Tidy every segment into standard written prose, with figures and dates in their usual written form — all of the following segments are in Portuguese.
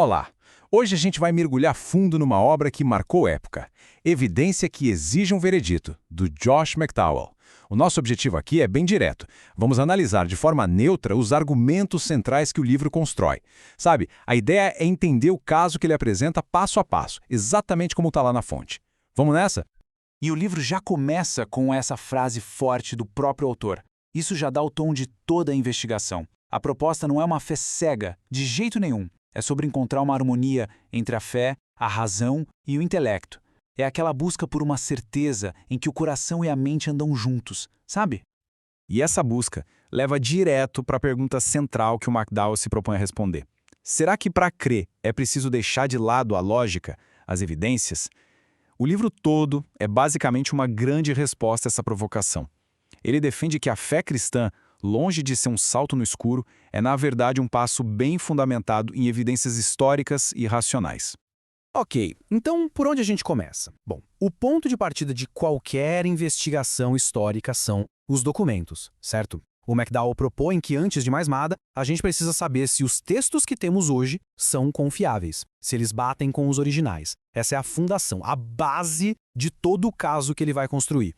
Olá! Hoje a gente vai mergulhar fundo numa obra que marcou época, Evidência que Exige um Veredito, do Josh McDowell. O nosso objetivo aqui é bem direto. Vamos analisar de forma neutra os argumentos centrais que o livro constrói. Sabe, a ideia é entender o caso que ele apresenta passo a passo, exatamente como está lá na fonte. Vamos nessa? E o livro já começa com essa frase forte do próprio autor. Isso já dá o tom de toda a investigação. A proposta não é uma fé cega, de jeito nenhum. É sobre encontrar uma harmonia entre a fé, a razão e o intelecto. É aquela busca por uma certeza em que o coração e a mente andam juntos, sabe? E essa busca leva direto para a pergunta central que o McDowell se propõe a responder. Será que para crer é preciso deixar de lado a lógica, as evidências? O livro todo é basicamente uma grande resposta a essa provocação. Ele defende que a fé cristã, longe de ser um salto no escuro, é na verdade um passo bem fundamentado em evidências históricas e racionais. Ok, então por onde a gente começa? Bom, o ponto de partida de qualquer investigação histórica são os documentos, certo? O McDowell propõe que, antes de mais nada, a gente precisa saber se os textos que temos hoje são confiáveis, se eles batem com os originais. Essa é a fundação, a base de todo o caso que ele vai construir.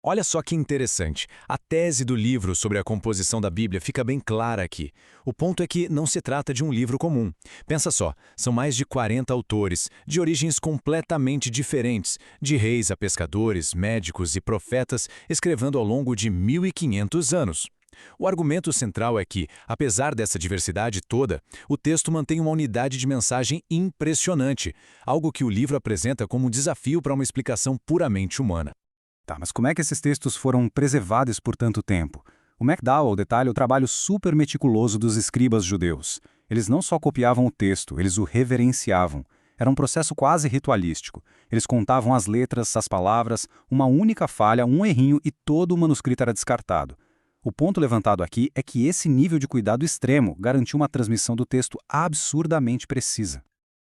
Olha só que interessante. A tese do livro sobre a composição da Bíblia fica bem clara aqui. O ponto é que não se trata de um livro comum. Pensa só, são mais de 40 autores, de origens completamente diferentes, de reis a pescadores, médicos e profetas, escrevendo ao longo de 1500 anos. O argumento central é que, apesar dessa diversidade toda, o texto mantém uma unidade de mensagem impressionante, algo que o livro apresenta como um desafio para uma explicação puramente humana. Tá, mas como é que esses textos foram preservados por tanto tempo? O McDowell detalha o trabalho super meticuloso dos escribas judeus. Eles não só copiavam o texto, eles o reverenciavam. Era um processo quase ritualístico. Eles contavam as letras, as palavras, uma única falha, um errinho e todo o manuscrito era descartado. O ponto levantado aqui é que esse nível de cuidado extremo garantiu uma transmissão do texto absurdamente precisa.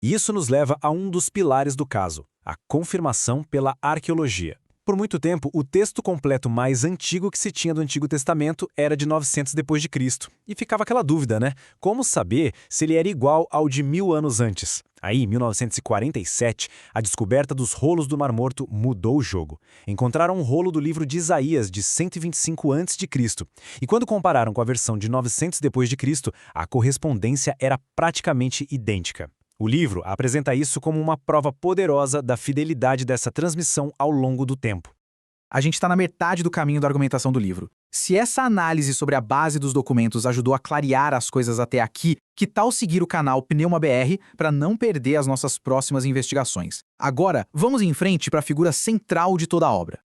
Isso nos leva a um dos pilares do caso, a confirmação pela arqueologia. Por muito tempo, o texto completo mais antigo que se tinha do Antigo Testamento era de 900 d.C. E ficava aquela dúvida, né? Como saber se ele era igual ao de 1000 anos antes? Aí, em 1947, a descoberta dos rolos do Mar Morto mudou o jogo. Encontraram um rolo do livro de Isaías, de 125 a.C. E quando compararam com a versão de 900 d.C., a correspondência era praticamente idêntica. O livro apresenta isso como uma prova poderosa da fidelidade dessa transmissão ao longo do tempo. A gente está na metade do caminho da argumentação do livro. Se essa análise sobre a base dos documentos ajudou a clarear as coisas até aqui, que tal seguir o canal PneumaBR para não perder as nossas próximas investigações? Agora, vamos em frente para a figura central de toda a obra.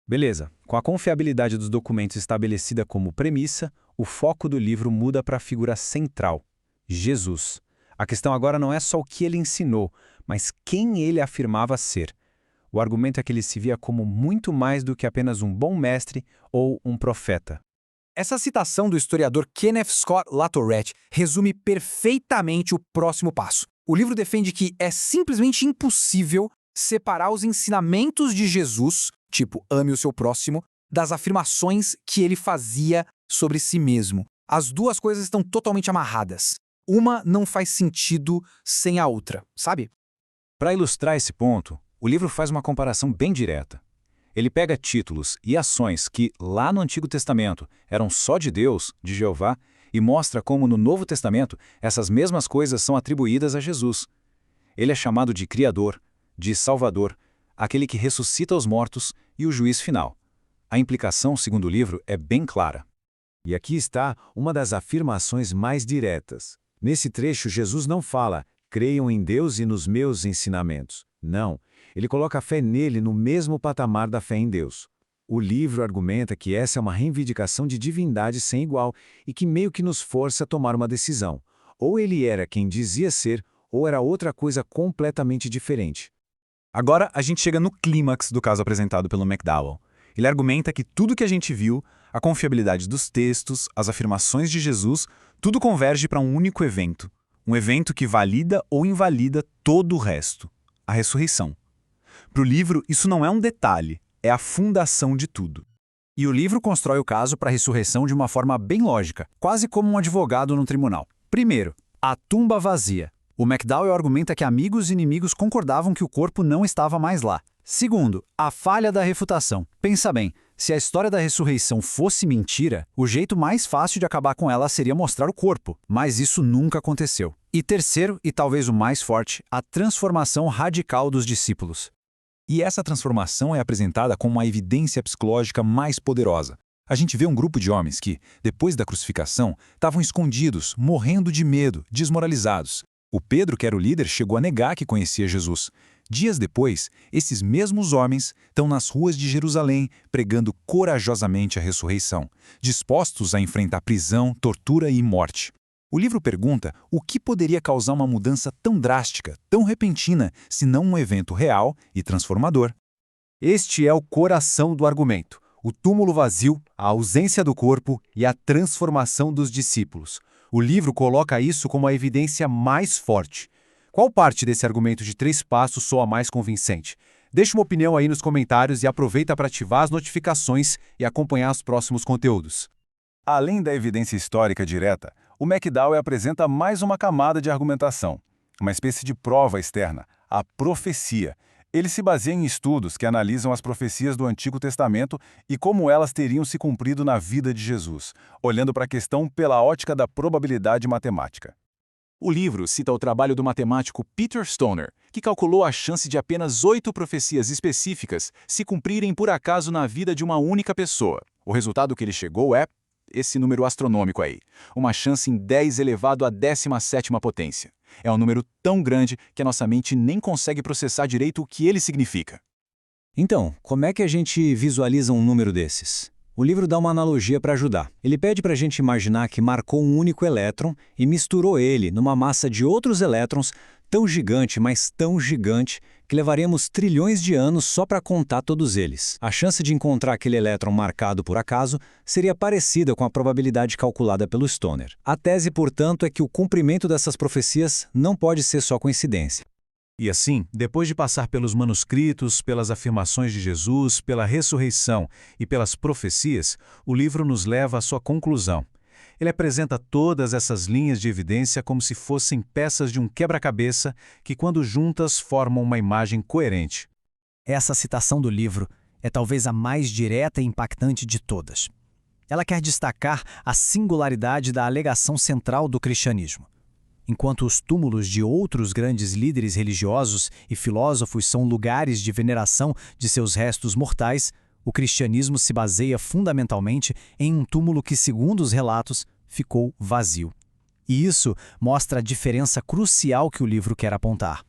Beleza, com a confiabilidade dos documentos estabelecida como premissa, o foco do livro muda para a figura central, Jesus. A questão agora não é só o que ele ensinou, mas quem ele afirmava ser. O argumento é que ele se via como muito mais do que apenas um bom mestre ou um profeta. Essa citação do historiador Kenneth Scott Latourette resume perfeitamente o próximo passo. O livro defende que é simplesmente impossível separar os ensinamentos de Jesus, tipo ame o seu próximo, das afirmações que ele fazia sobre si mesmo. As duas coisas estão totalmente amarradas. Uma não faz sentido sem a outra, sabe? Para ilustrar esse ponto, o livro faz uma comparação bem direta. Ele pega títulos e ações que, lá no Antigo Testamento, eram só de Deus, de Jeová, e mostra como no Novo Testamento essas mesmas coisas são atribuídas a Jesus. Ele é chamado de Criador, de Salvador, aquele que ressuscita os mortos e o juiz final. A implicação, segundo o livro, é bem clara. E aqui está uma das afirmações mais diretas. Nesse trecho, Jesus não fala, creiam em Deus e nos meus ensinamentos. Não, ele coloca a fé nele no mesmo patamar da fé em Deus. O livro argumenta que essa é uma reivindicação de divindade sem igual e que meio que nos força a tomar uma decisão. Ou ele era quem dizia ser, ou era outra coisa completamente diferente. Agora a gente chega no clímax do caso apresentado pelo McDowell. Ele argumenta que tudo que a gente viu, a confiabilidade dos textos, as afirmações de Jesus, tudo converge para um único evento. Um evento que valida ou invalida todo o resto. A ressurreição. Para o livro, isso não é um detalhe, é a fundação de tudo. E o livro constrói o caso para a ressurreição de uma forma bem lógica, quase como um advogado no tribunal. Primeiro, a tumba vazia. O McDowell argumenta que amigos e inimigos concordavam que o corpo não estava mais lá. Segundo, a falha da refutação. Pensa bem, se a história da ressurreição fosse mentira, o jeito mais fácil de acabar com ela seria mostrar o corpo, mas isso nunca aconteceu. E terceiro, e talvez o mais forte, a transformação radical dos discípulos. E essa transformação é apresentada como uma evidência psicológica mais poderosa. A gente vê um grupo de homens que, depois da crucificação, estavam escondidos, morrendo de medo, desmoralizados. O Pedro, que era o líder, chegou a negar que conhecia Jesus. Dias depois, esses mesmos homens estão nas ruas de Jerusalém pregando corajosamente a ressurreição, dispostos a enfrentar prisão, tortura e morte. O livro pergunta o que poderia causar uma mudança tão drástica, tão repentina, se não um evento real e transformador. Este é o coração do argumento: o túmulo vazio, a ausência do corpo e a transformação dos discípulos. O livro coloca isso como a evidência mais forte. Qual parte desse argumento de 3 passos soa mais convincente? Deixe uma opinião aí nos comentários e aproveita para ativar as notificações e acompanhar os próximos conteúdos. Além da evidência histórica direta, o McDowell apresenta mais uma camada de argumentação, uma espécie de prova externa, a profecia. Ele se baseia em estudos que analisam as profecias do Antigo Testamento e como elas teriam se cumprido na vida de Jesus, olhando para a questão pela ótica da probabilidade matemática. O livro cita o trabalho do matemático Peter Stoner, que calculou a chance de apenas 8 profecias específicas se cumprirem por acaso na vida de uma única pessoa. O resultado que ele chegou é esse número astronômico aí, uma chance em 10 elevado à 17ª potência. É um número tão grande que a nossa mente nem consegue processar direito o que ele significa. Então, como é que a gente visualiza um número desses? O livro dá uma analogia para ajudar. Ele pede para a gente imaginar que marcou um único elétron e misturou ele numa massa de outros elétrons tão gigante, mas tão gigante, que levaremos trilhões de anos só para contar todos eles. A chance de encontrar aquele elétron marcado por acaso seria parecida com a probabilidade calculada pelo Stoner. A tese, portanto, é que o cumprimento dessas profecias não pode ser só coincidência. E assim, depois de passar pelos manuscritos, pelas afirmações de Jesus, pela ressurreição e pelas profecias, o livro nos leva à sua conclusão. Ele apresenta todas essas linhas de evidência como se fossem peças de um quebra-cabeça que, quando juntas, formam uma imagem coerente. Essa citação do livro é talvez a mais direta e impactante de todas. Ela quer destacar a singularidade da alegação central do cristianismo. Enquanto os túmulos de outros grandes líderes religiosos e filósofos são lugares de veneração de seus restos mortais, o cristianismo se baseia fundamentalmente em um túmulo que, segundo os relatos, ficou vazio. E isso mostra a diferença crucial que o livro quer apontar.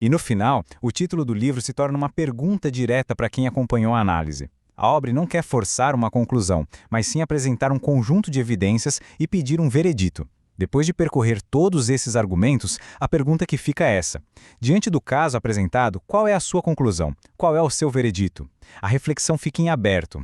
E no final, o título do livro se torna uma pergunta direta para quem acompanhou a análise. A obra não quer forçar uma conclusão, mas sim apresentar um conjunto de evidências e pedir um veredito. Depois de percorrer todos esses argumentos, a pergunta que fica é essa: diante do caso apresentado, qual é a sua conclusão? Qual é o seu veredito? A reflexão fica em aberto.